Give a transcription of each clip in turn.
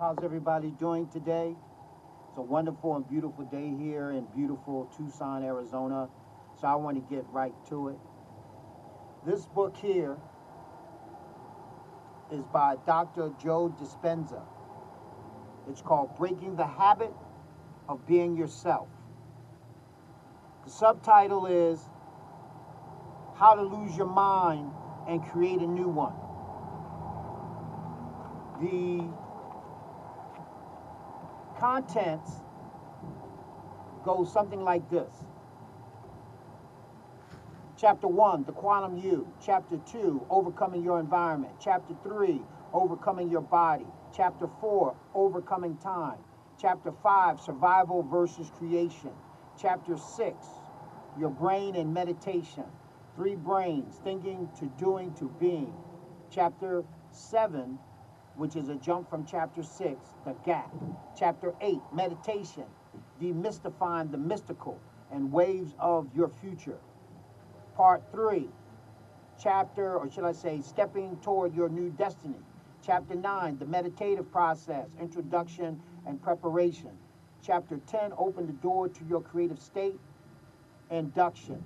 How's everybody doing today? It's a wonderful and beautiful day here in beautiful Tucson, Arizona. So I want to get right to it. This book here is by Dr. Joe Dispenza. It's called Breaking the Habit of Being Yourself. The subtitle is How to Lose Your Mind and Create a New One. The contents goes something like this. Chapter 1, The Quantum You. Chapter 2, Overcoming Your Environment. Chapter 3, Overcoming Your Body. Chapter 4, Overcoming Time. Chapter 5, Survival versus Creation. Chapter 6, Your Brain and Meditation. 3 brains, thinking to doing to being. Chapter 7, which is a jump from chapter 6, the gap. Chapter 8, meditation, demystifying the mystical and waves of your future. Part 3, chapter, or should I say, stepping toward your new destiny. Chapter 9, the meditative process, introduction and preparation. Chapter 10, open the door to your creative state, induction.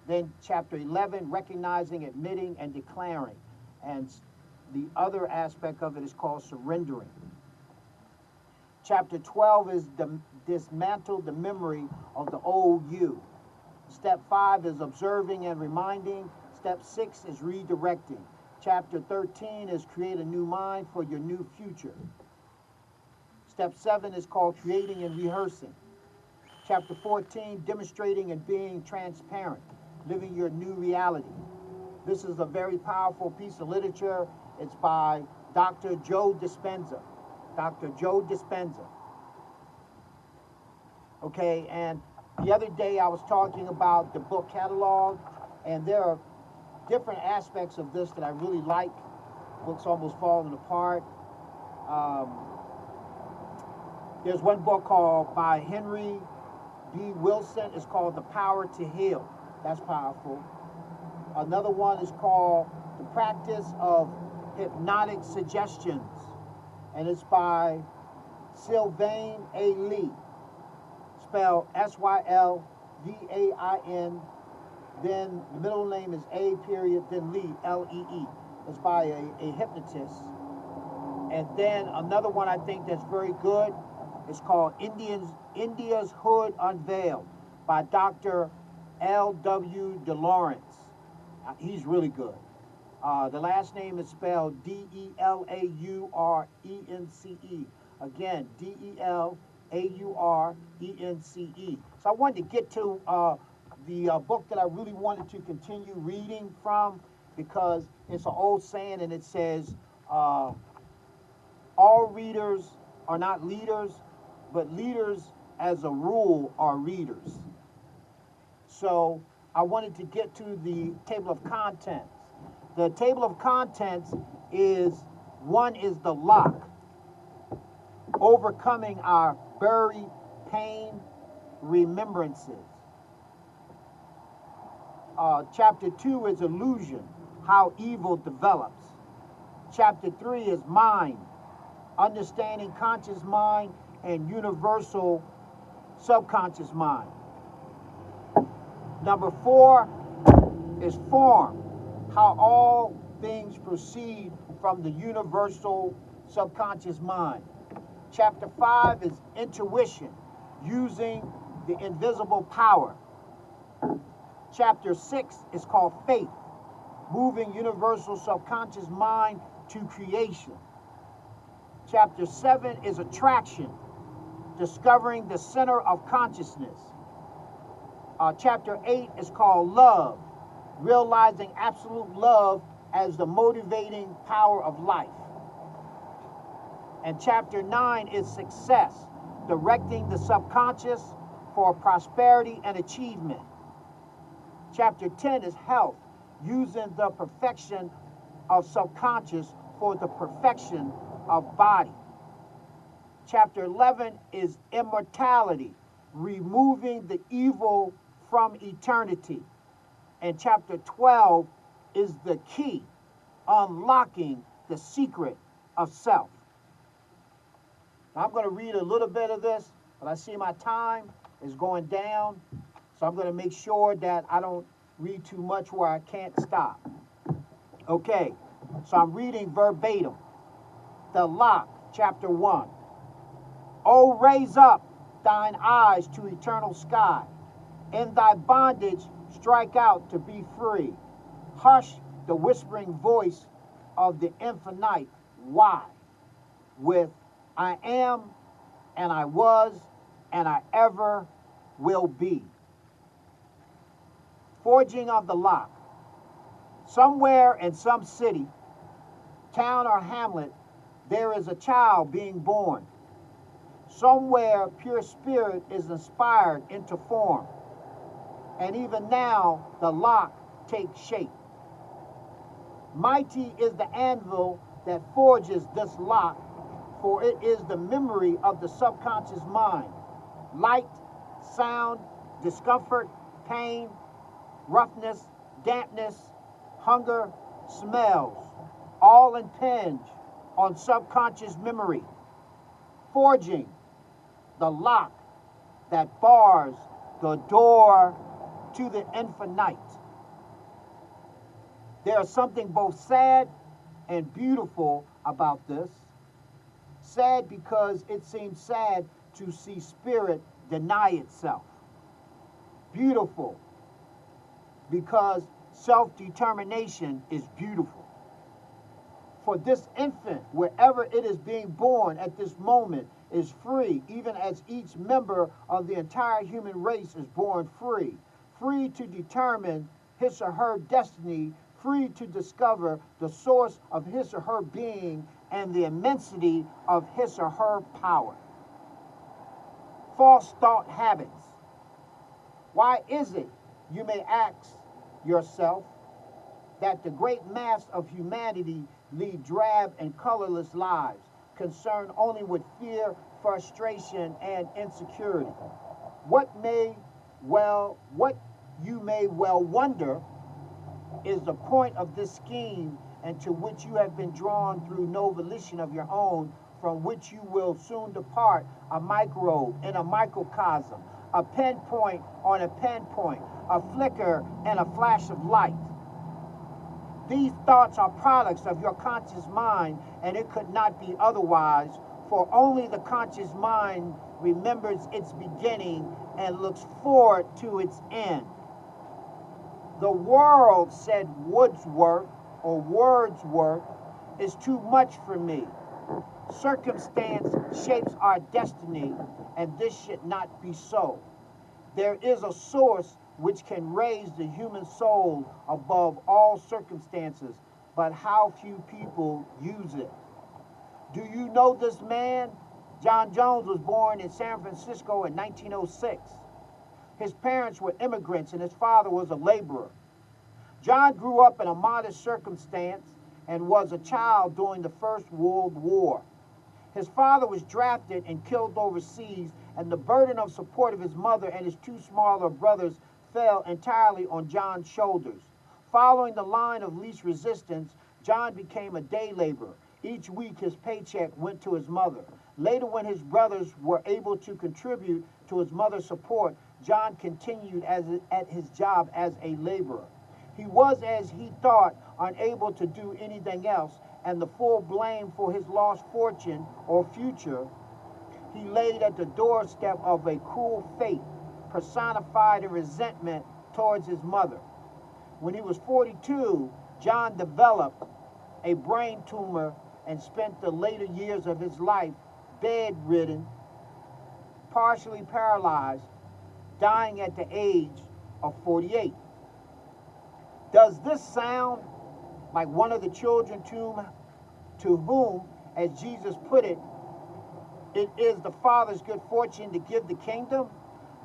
Then chapter 11, recognizing, admitting, and declaring. And the other aspect of it is called surrendering. Chapter 12 is dismantle the memory of the old you. Step 5 is observing and reminding. Step 6 is redirecting. Chapter 13 is create a new mind for your new future. Step 7 is called creating and rehearsing. Chapter 14, demonstrating and being transparent, living your new reality. This is a very powerful piece of literature. It's by Dr. Joe Dispenza. Dr. Joe Dispenza. Okay, and the other day I was talking about the book catalog, and there are different aspects of this that I really like. Books almost falling apart. There's one book called by Henry B. Wilson. It's called The Power to Heal. That's powerful. Another one is called The Practice of Hypnotic Suggestions, and it's by Sylvain A. Lee, spelled Sylvain, then the middle name is A period, then Lee, Lee. It's by a hypnotist. And then another one I think that's very good is called India's Hood Unveiled by Dr. L.W. DeLawrence. He's really good. The last name is spelled Delaurence. Again, Delaurence. So I wanted to get to the book that I really wanted to continue reading from, because it's an old saying, and it says, all readers are not leaders, but leaders as a rule are readers. So I wanted to get to the table of contents. The table of contents is, one is the lock, overcoming our buried pain, remembrances. Chapter 2 is illusion, how evil develops. Chapter 3 is mind, understanding conscious mind and universal subconscious mind. Number 4 is form, how all things proceed from the universal subconscious mind. Chapter 5 is intuition, using the invisible power. Chapter 6 is called faith, moving universal subconscious mind to creation. Chapter 7 is attraction, discovering the center of consciousness. Chapter 8 is called love, realizing absolute love as the motivating power of life. And chapter 9 is success, directing the subconscious for prosperity and achievement. Chapter 10 is health, using the perfection of subconscious for the perfection of body. Chapter 11 is immortality, removing the evil from eternity. And chapter 12 is the key, unlocking the secret of self. I'm going to read a little bit of this, but I see my time is going down, so I'm going to make sure that I don't read too much where I can't stop. Okay, so I'm reading verbatim. The Lock, chapter 1. Oh, raise up thine eyes to eternal sky. In thy bondage strike out to be free. Hush the whispering voice of the infinite why with I am and I was and I ever will be. Forging of the Lock. Somewhere in some city, town or hamlet, there is a child being born. Somewhere pure spirit is inspired into form. And even now the lock takes shape. Mighty is the anvil that forges this lock, for it is the memory of the subconscious mind. Light, sound, discomfort, pain, roughness, dampness, hunger, smells, all impinge on subconscious memory. Forging the lock that bars the door to the infinite. There is something both sad and beautiful about this. Sad because it seems sad to see spirit deny itself. Beautiful because self-determination is beautiful. For this infant, wherever it is being born at this moment, is free, even as each member of the entire human race is born free. Free to determine his or her destiny, free to discover the source of his or her being and the immensity of his or her power. False thought habits. Why is it, you may ask yourself, that the great mass of humanity lead drab and colorless lives, concerned only with fear, frustration, and insecurity? What you may well wonder is the point of this scheme, and to which you have been drawn through no volition of your own, from which you will soon depart, a microbe in a microcosm, a pinpoint on a pinpoint, a flicker and a flash of light. These thoughts are products of your conscious mind, and it could not be otherwise, for only the conscious mind remembers its beginning and looks forward to its end. The world, said Wordsworth, is too much for me. Circumstance shapes our destiny, and this should not be so. There is a source which can raise the human soul above all circumstances, but how few people use it. Do you know this man? John Jones was born in San Francisco in 1906. His parents were immigrants and his father was a laborer. John grew up in a modest circumstance and was a child during the First World War. His father was drafted and killed overseas, and the burden of support of his mother and his two smaller brothers fell entirely on John's shoulders. Following the line of least resistance, John became a day laborer. Each week his paycheck went to his mother. Later, when his brothers were able to contribute to his mother's support, John continued at his job as a laborer. He was, as he thought, unable to do anything else, and the full blame for his lost fortune or future he laid at the doorstep of a cruel fate, personified in resentment towards his mother. When he was 42, John developed a brain tumor and spent the later years of his life bedridden, partially paralyzed, dying at the age of 48. Does this sound like one of the children to whom, as Jesus put it, it is the Father's good fortune to give the kingdom?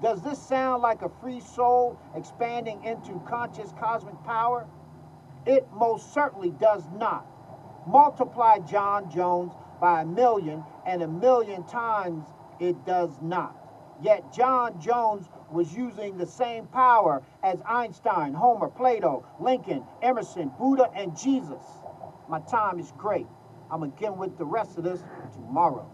Does this sound like a free soul expanding into conscious cosmic power? It most certainly does not. Multiply John Jones by 1,000,000, and 1,000,000 times it does not. Yet John Jones was using the same power as Einstein, Homer, Plato, Lincoln, Emerson, Buddha, and Jesus. My time is great. I'm going to get with the rest of this tomorrow.